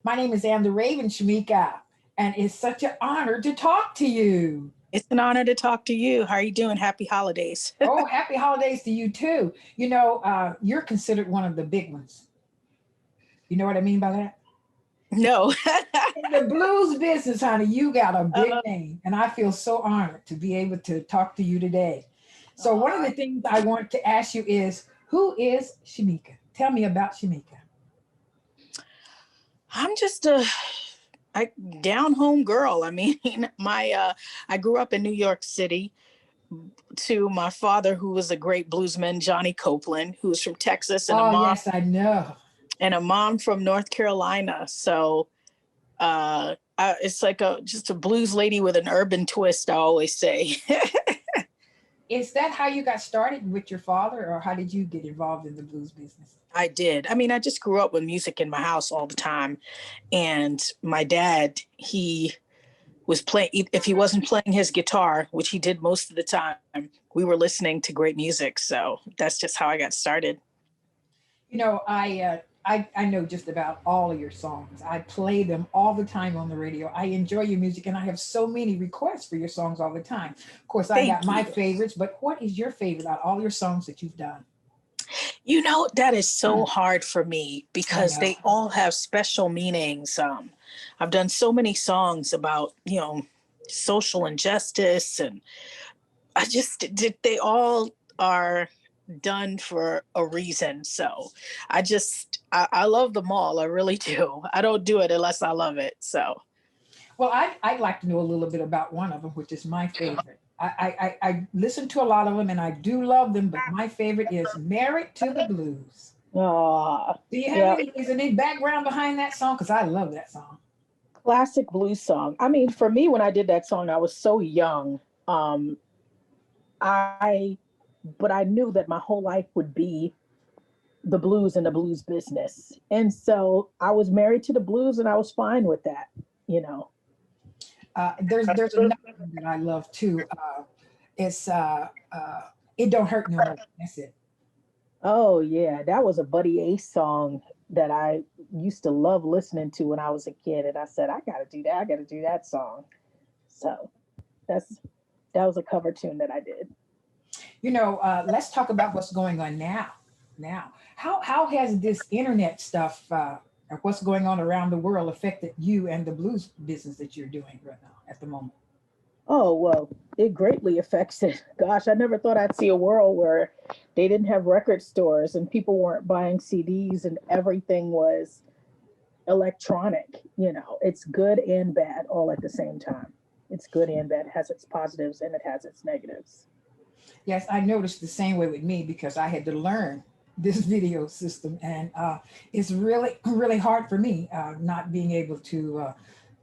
My name is Anne the Raven, Shemekia, and it's such an honor to talk to you. It's an honor to talk to you. How are you doing? Happy holidays. Oh, happy holidays to you too. You're considered one of the big ones. You know what I mean by that? No. In the blues business, honey, you got a big name, and I feel so honored to be able to talk to you today. So one of the things I want to ask you is, who is Shemekia? Tell me about Shemekia. I'm just a down home girl. I mean, I grew up in New York City to my father, who was a great bluesman, Johnny Copeland, who was from Texas, and Yes, I know. And a mom from North Carolina. So it's like just a blues lady with an urban twist, I always say. Is that how you got started with your father, or how did you get involved in the blues business? I did. I mean, I just grew up with music in my house all the time. And my dad, he was playing, if he wasn't playing his guitar, which he did most of the time, we were listening to great music. So that's just how I got started. You know, I know just about all of your songs. I play them all the time on the radio. I enjoy your music, and I have so many requests for your songs all the time. Of course, I got my favorites, but what is your favorite out of all your songs that you've done? You know, that is so hard for me because they all have special meanings. I've done so many songs about, social injustice, and they all are done for a reason. So I love them all. I really do. I don't do it unless I love it. So, well, I'd like to know a little bit about one of them, which is my favorite. I listen to a lot of them, and I do love them, but my favorite is Married to the Blues. Do you have any background behind that song? Because I love that song. Classic blues song. I mean, for me, when I did that song, I was so young. But I knew that my whole life would be the blues and the blues business. And so I was married to the blues, and I was fine with that, There's another one that I love too. It's It Don't Hurt No More. That's it. Oh yeah, that was a Buddy Ace song that I used to love listening to when I was a kid. And I said, I gotta do that. I gotta do that song. So that was a cover tune that I did. Let's talk about what's going on now. How has this internet stuff, or what's going on around the world, affected you and the blues business that you're doing right now at the moment? Oh, well, it greatly affects it. Gosh, I never thought I'd see a world where they didn't have record stores and people weren't buying CDs and everything was electronic. It's good and bad all at the same time. It's good and bad. It has its positives and it has its negatives. Yes, I noticed the same way with me because I had to learn this video system, and it's really, really hard for me not being able to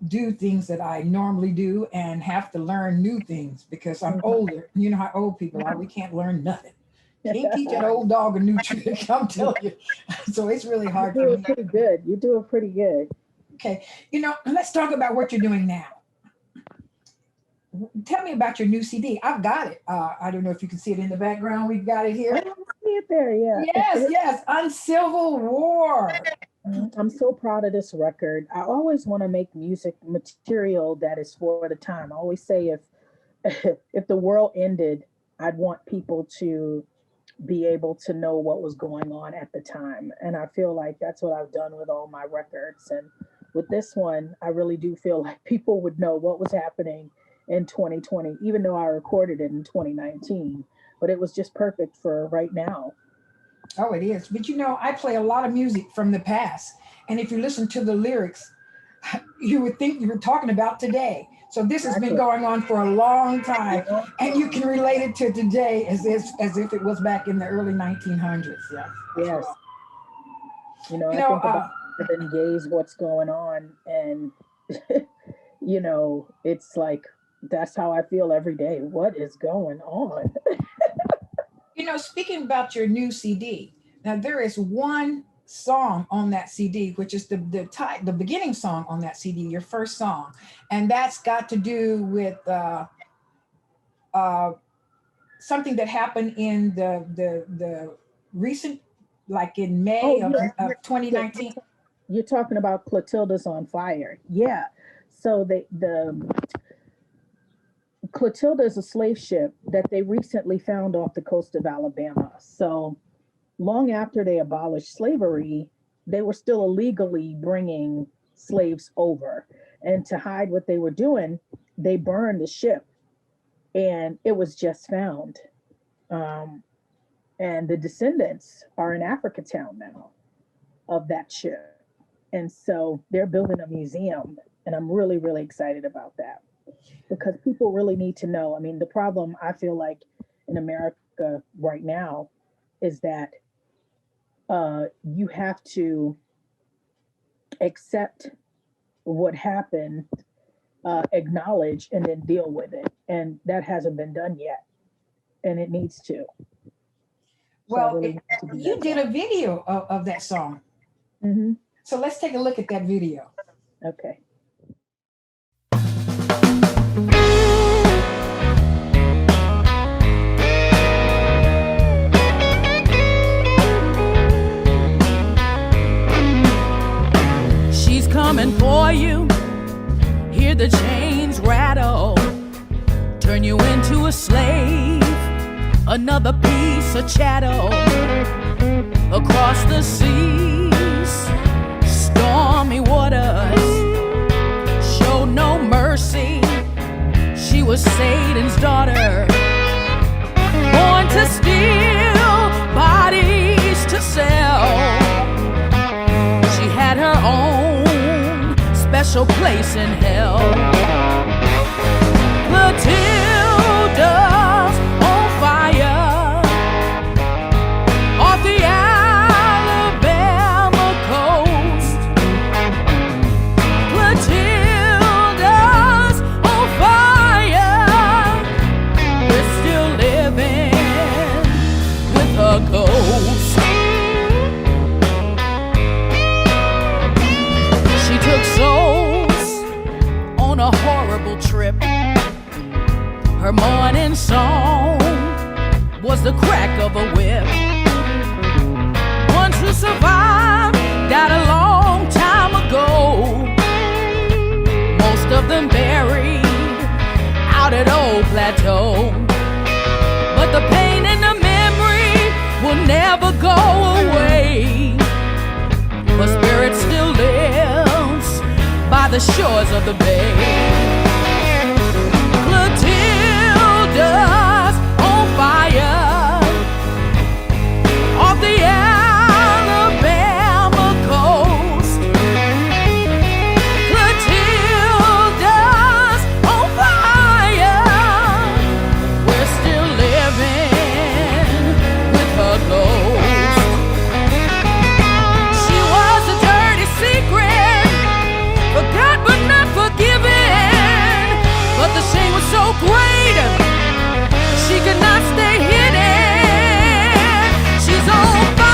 do things that I normally do and have to learn new things because I'm older. You know how old people are. We can't learn nothing. Can't teach an old dog a new trick, I'm telling you. So it's really hard for me. Pretty good. You're doing pretty good. Okay. Let's talk about what you're doing now. Tell me about your new CD. I've got it. I don't know if you can see it in the background. We've got it here. I see it there, yeah. Yes. Uncivil War. I'm so proud of this record. I always want to make music material that is for the time. I always say if the world ended, I'd want people to be able to know what was going on at the time. And I feel like that's what I've done with all my records. And with this one, I really do feel like people would know what was happening in 2020, even though I recorded it in 2019, but it was just perfect for right now. Oh, it is. But I play a lot of music from the past. And if you listen to the lyrics, you would think you were talking about today. So this has been going on for a long time. And you can relate it to today as if it was back in the early 1900s. Yeah. Yes. I think about Marvin Gaye's What's Going On. And, it's like, that's how I feel every day. What is going on? Speaking about your new CD, now there is one song on that CD, which is the beginning song on that CD, your first song, and that's got to do with something that happened in the recent, like in May of 2019. You're talking about Clotilda's on Fire. Yeah. So the Clotilda is a slave ship that they recently found off the coast of Alabama. So long after they abolished slavery, they were still illegally bringing slaves over. And to hide what they were doing, they burned the ship, and it was just found. And the descendants are in Africatown now of that ship. And so they're building a museum, and I'm really, really excited about that because people really need to know. I mean, the problem I feel like in America right now is that you have to accept what happened, acknowledge, and then deal with it. And that hasn't been done yet, and it needs to. Well, you did a video of that song. Mm-hmm. So let's take a look at that video. Okay. She's coming for you. Hear the chains rattle. Turn you into a slave. Another piece of chattel. Across the seas, stormy waters, showed no mercy. She was Satan's daughter, born to steal, bodies to sell. She had her own special place in hell. Clotilda's on fire off the Alabama coast. Clotilda's on fire. We're still living with her ghost. She took souls on a horrible trip. Her morning song was the crack of a whip. Ones who survived died a long time ago. Most of them buried out at Old Plateau. But the pain and the memory will never go away. Her spirit still lives by the shores of the bay. Clotilda's on fire off the Alabama coast. Clotilda's on fire. We're still living with her ghost. She was a dirty secret, forgot but not forgiven. But the shame was so great, she could not stay hidden. She's on fire.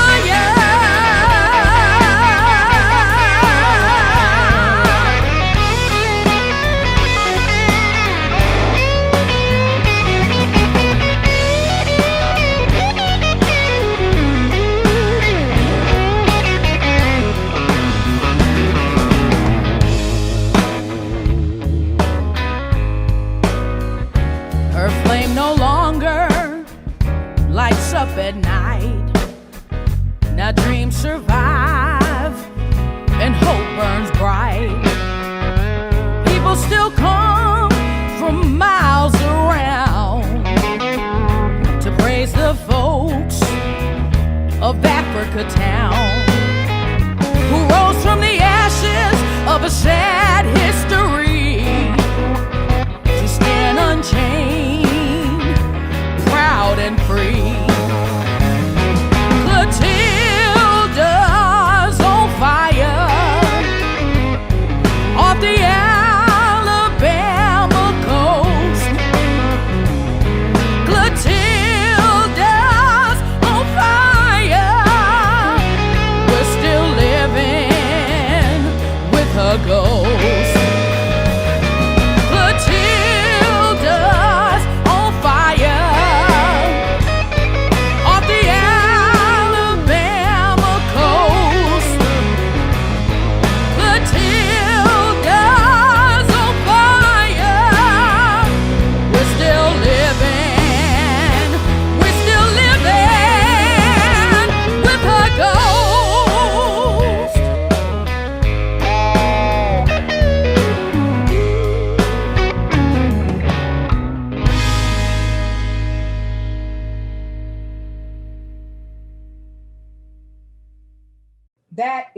Her flame no longer lights up at night. Now dreams survive and hope burns bright. People still come from miles around to praise the folks of Africa town who rose from the ashes of a sad history to stand unchained, proud and free. Clotilda's on fire off the Alabama coast. Clotilda's on fire. We're still living with her ghost. Clotilda's on fire off the Alabama coast.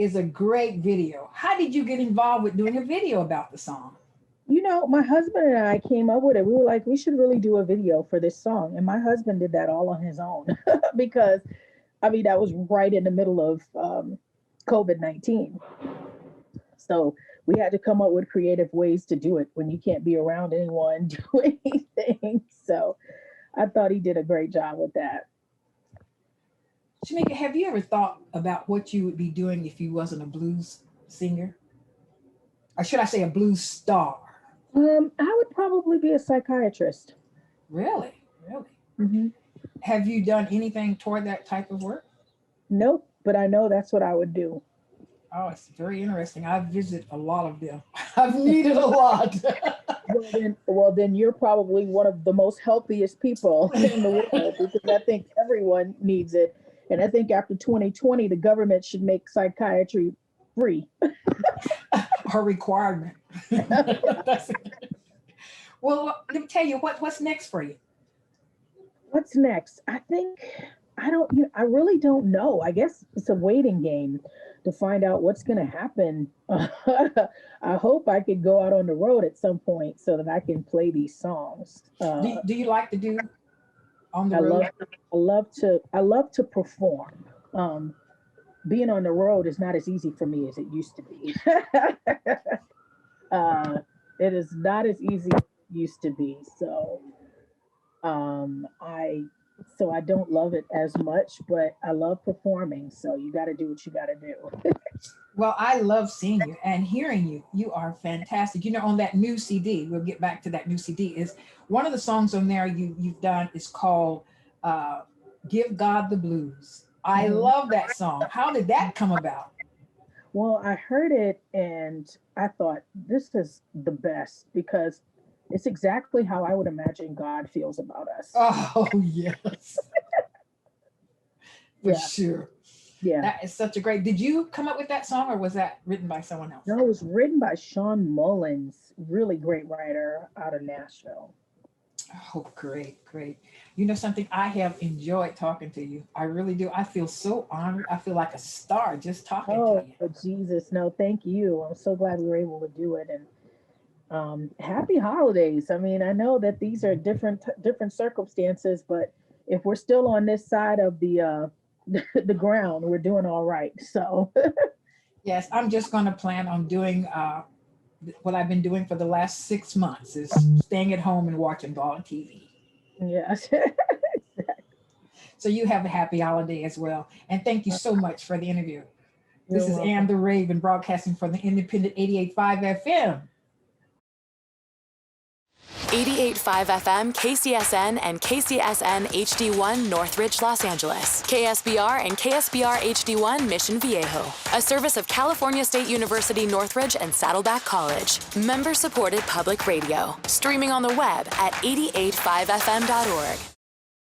is a great video. How did you get involved with doing a video about the song? You know, my husband and I came up with it. We were like, we should really do a video for this song. And my husband did that all on his own because, I mean, that was right in the middle of COVID-19. So we had to come up with creative ways to do it when you can't be around anyone, do anything. So I thought he did a great job with that. Shemekia, have you ever thought about what you would be doing if you wasn't a blues singer? Or should I say a blues star? I would probably be a psychiatrist. Really? Really? Mm-hmm. Have you done anything toward that type of work? Nope, but I know that's what I would do. Oh, it's very interesting. I visit a lot of them. I've needed a lot. Well, then you're probably one of the most healthiest people in the world because I think everyone needs it. And I think after 2020, the government should make psychiatry free. Her requirement. Well, let me tell you what's next for you. What's next? I really don't know. I guess it's a waiting game to find out what's going to happen. I hope I could go out on the road at some point so that I can play these songs. Do you like to do on the road? I love to perform. Being on the road is not as easy for me as it used to be. It is not as easy as it used to be. So I don't love it as much, but I love performing. So you got to do what you got to do. Well, I love seeing you and hearing you. You are fantastic. You know, on that new CD, we'll get back to that new CD, is one of the songs on there you've done is called Give God the Blues. I love that song. How did that come about? Well, I heard it and I thought this is the best because it's exactly how I would imagine God feels about us. Oh, yes. For sure. Yeah. That is such a great. Did you come up with that song or was that written by someone else? No, it was written by Sean Mullins, really great writer out of Nashville. Oh, great, great. You know something? I have enjoyed talking to you. I really do. I feel so honored. I feel like a star just talking to you. Oh, Jesus. No, thank you. I'm so glad we were able to do it. And happy holidays. I mean, I know that these are different circumstances, but if we're still on this side of the ground, we're doing all right. So yes, I'm just going to plan on doing what I've been doing for the last 6 months is staying at home and watching ball and TV. Yes. So you have a happy holiday as well. And thank you so much for the interview. This is welcome. Ann the Raven broadcasting from the Independent 88.5 FM. 88.5 FM, KCSN, and KCSN HD1 Northridge, Los Angeles. KSBR and KSBR HD1 Mission Viejo. A service of California State University Northridge and Saddleback College. Member-supported public radio. Streaming on the web at 88.5fm.org.